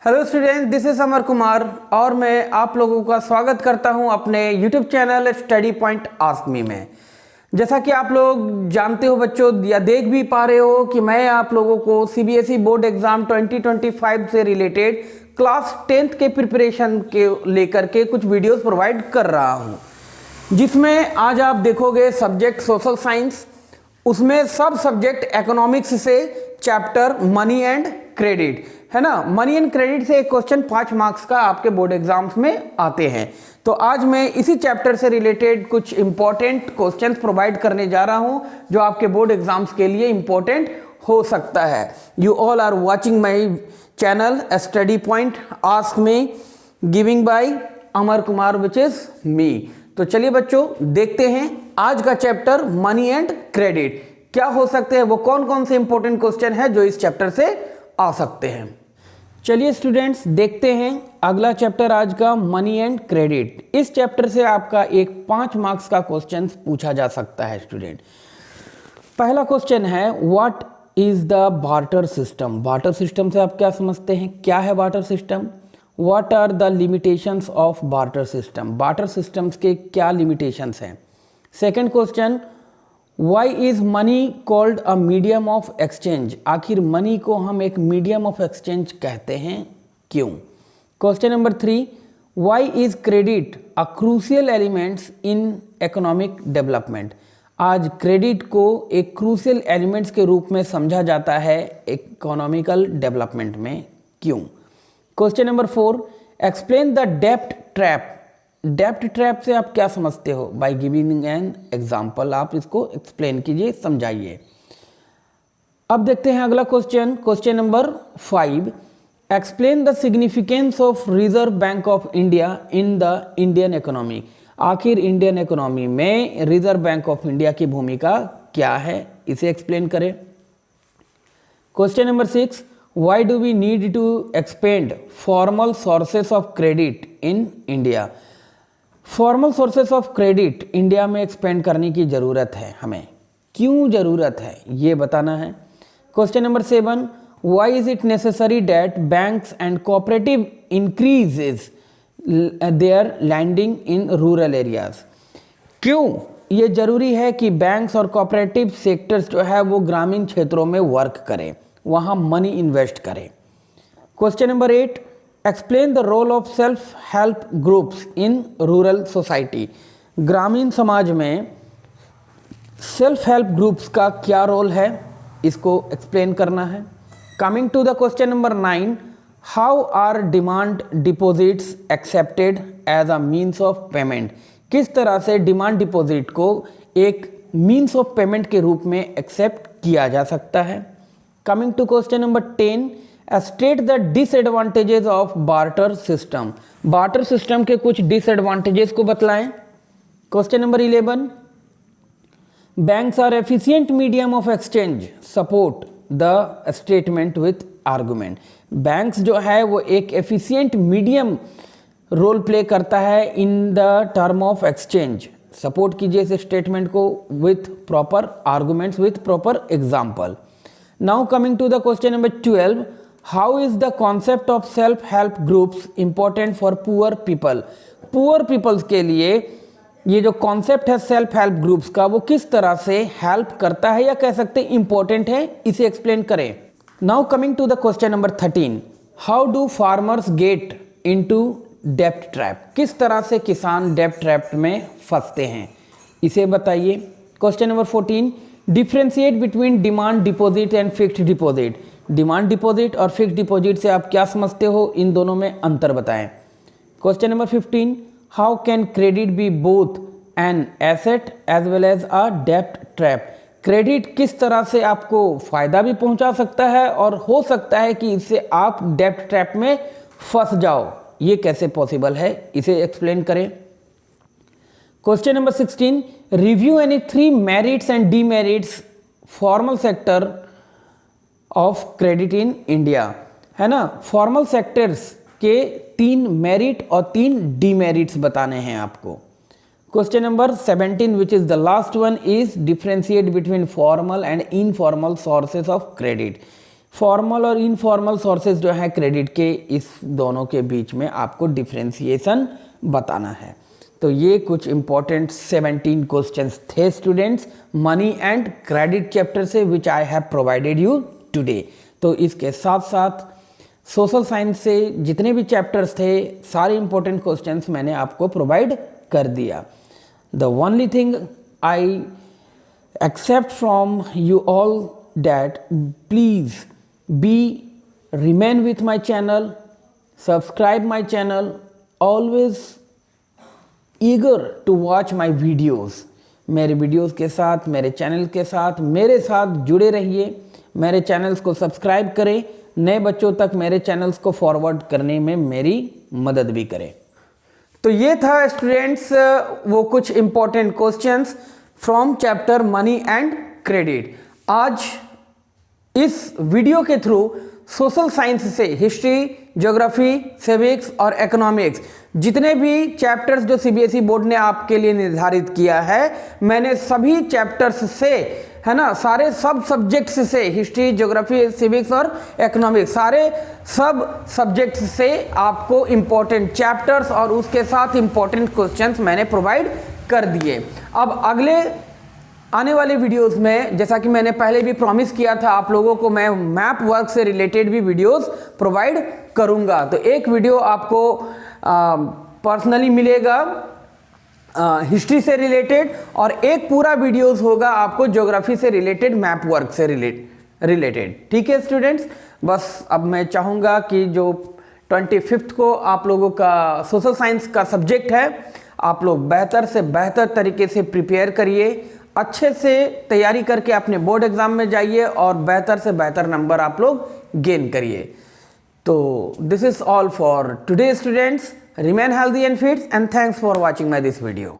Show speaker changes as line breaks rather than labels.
Hello student, this is Amar Kumar और मैं आप लोगों का स्वागत करता हूं अपने YouTube channel study point ask मी में। जैसा कि आप लोग जानते हो बच्चों या देख भी पा रहे हो कि मैं आप लोगों को सीबीएसई बोर्ड एग्जाम 2025 से रिलेटेड क्लास 10th के प्रिपरेशन के लेकर के कुछ वीडियोस प्रोवाइड कर रहा हूं, जिसमें आज आप देखोगे सब्जेक्ट सोशल साइंस, उसमें सब सब्जेक्ट इकोनॉमिक्स से चैप्टर मनी एंड क्रेडिट है ना। मनी एंड क्रेडिट से एक क्वेश्चन 5 मार्क्स का आपके बोर्ड एग्जाम्स में आते हैं। तो आज मैं इसी चैप्टर से रिलेटेड कुछ इंपॉर्टेंट क्वेश्चंस प्रोवाइड करने जा रहा हूं जो आपके बोर्ड एग्जाम्स के लिए इंपॉर्टेंट हो सकता है। You all are watching my channel study point ask me giving by Amar Kumar which is me. तो चलिए बच्चों देखते हैं आज का चैप्टर मनी एंड क्रेडिट क्या हो सकते हैं, वो कौन कौन से इंपॉर्टेंट क्वेश्चन है जो इस चैप्टर से आ सकते हैं। चलिए स्टूडेंट्स देखते हैं अगला चैप्टर आज का मनी एंड क्रेडिट। इस चैप्टर से आपका एक 5 मार्क्स का क्वेश्चन पूछा जा सकता है स्टूडेंट। पहला क्वेश्चन है what is the barter system. Barter system से आप क्या समझते हैं, क्या है barter system, what are the limitations of barter system. Barter systems के क्या लिमिटेशंस हैं। Second question why is money called a medium of exchange. आखिर मनी को हम एक मीडियम ऑफ एक्सचेंज कहते हैं, क्यों। Question number 3 why is credit a crucial elements in economic development. आज क्रेडिट को एक क्रूशियल एलिमेंट्स के रूप में समझा जाता है इकोनॉमिकल डेवलपमेंट में, क्यों। क्वेश्चन नंबर 4 एक्सप्लेन द डेब्ट ट्रैप। डेब्ट ट्रैप से आप क्या समझते हो, बाय गिविंग एन एग्जाम्पल आप इसको एक्सप्लेन कीजिए, समझाइए। अब देखते हैं अगला question, question number 5 explain the significance of reserve bank of India in the Indian economy. आखिर इंडियन इकोनॉमी में रिजर्व बैंक ऑफ इंडिया की भूमिका क्या है, इसे एक्सप्लेन करें। Question number 6 why do we need to expand formal sources of credit in India. Formal sources of credit India में expand करने की ज़रूरत है, हमें क्यों ज़रूरत है ये बताना है। Question number 7 why is it necessary that banks and cooperative increases their lending in rural areas. क्यों ये ज़रूरी है कि बैंक्स और कोऑपरेटिव सेक्टर्स जो है वो ग्रामीण क्षेत्रों में वर्क करें, वहाँ मनी इन्वेस्ट करें। Question number 8 explain the role of self help groups in rural society. ग्रामीण समाज में सेल्फ हेल्प ग्रुप्स का क्या रोल है, इसको एक्सप्लेन करना है। Coming to the question number 9 how are demand deposits accepted as a means of payment. किस तरह से डिमांड डिपॉजिट को एक मीन्स ऑफ पेमेंट के रूप में एक्सेप्ट किया जा सकता है। Coming to question number 10 state the disadvantages of barter system. Barter system के कुछ डिसएडवांटेजेस को बतलाएं। Question number 11 banks are efficient medium of exchange support the statement with argument. Banks जो है वो एक एफिशिएंट मीडियम रोल प्ले करता है in the term of exchange. Support कीजिए इस स्टेटमेंट को with proper arguments, with proper example. Now coming to the question number 12 how is the concept of self help groups important for poor people. Poor peoples के लिए ये जो concept है self help groups का वो किस तरह से हेल्प करता है या कह सकते हैं इंपॉर्टेंट है, इसे एक्सप्लेन करें। Now coming to the question number 13 how do farmers get into डेब्ट ट्रैप। किस तरह से किसान डेब्ट ट्रैप में फंसते हैं, इसे बताइए। Question number 14 differentiate between demand deposit and fixed deposit. Demand deposit और फिक्स्ड डिपॉजिट से आप क्या समझते हो, इन दोनों में अंतर बताएं। Question number 15 how can credit be both an asset as well as a डेब्ट ट्रैप। क्रेडिट किस तरह से आपको फायदा भी पहुंचा सकता है और हो सकता है कि इससे आप डेब्ट ट्रैप में फंस जाओ, ये कैसे पॉसिबल है, इसे एक्सप्लेन करें। Question number 16 review any 3 merits and demerits formal sector of credit in India. है ना, फॉर्मल सेक्टर्स के 3 मेरिट और 3 डीमेरिट्स बताने हैं आपको। Question number 17 which is the last one is differentiate between formal and informal sources of credit. Formal और informal sources जो है क्रेडिट के, इस दोनों के बीच में आपको डिफ्रेंसिएशन बताना है। तो ये कुछ इंपॉर्टेंट 17 क्वेश्चंस थे students money and credit chapter से, which I have provided you today. तो इसके साथ साथ सोशल साइंस से जितने भी चैप्टर्स थे सारे इंपॉर्टेंट क्वेश्चंस मैंने आपको प्रोवाइड कर दिया। The only thing I accept from you all that please remain with my channel, subscribe my channel, always eager to watch my videos। मेरे वीडियोस के साथ, मेरे चैनल के साथ, मेरे साथ जुड़े रहिए। मेरे चैनल्स को सब्सक्राइब करें, नए बच्चों तक मेरे चैनल्स को फॉरवर्ड करने में मेरी मदद भी करें। तो ये था स्टूडेंट्स वो कुछ important questions from chapter money and credit. आज इस वीडियो के थ्रू सोशल साइंस से हिस्ट्री, ज्योग्राफी, सिविक्स और इकोनॉमिक्स जितने भी चैप्टर्स जो सीबीएसई बोर्ड ने आपके लिए निर्धारित किया है, मैंने सभी चैप्टर्स से, है ना, सारे सब सब्जेक्ट्स से, हिस्ट्री, ज्योग्राफी, सिविक्स और इकोनॉमिक्स, सारे सब सब्जेक्ट्स से आपको इंपॉर्टेंट चैप्टर्स और उसके साथ इंपॉर्टेंट क्वेश्चंस मैंने प्रोवाइड कर दिए। अब अगले आने वाले वीडियोस में, जैसा कि मैंने पहले भी प्रॉमिस किया था आप लोगों को, मैं मैप वर्क से रिलेटेड भी वीडियोस प्रोवाइड करूंगा। तो एक वीडियो आपको पर्सनली मिलेगा हिस्ट्री से रिलेटेड, और एक पूरा वीडियोस होगा आपको ज्योग्राफी से रिलेटेड, मैप वर्क से रिलेटेड। ठीक है स्टूडेंट्स, बस अब मैं चाहूँगा कि जो 25 को आप लोगों का सोशल साइंस का सब्जेक्ट है, आप लोग बेहतर से बेहतर तरीके से प्रिपेयर करिए, अच्छे से तैयारी करके अपने बोर्ड एग्जाम में जाइए और बेहतर से बेहतर नंबर आप लोग गेन करिए। तो this is all for today students. Remain healthy and fit and thanks for watching my this video.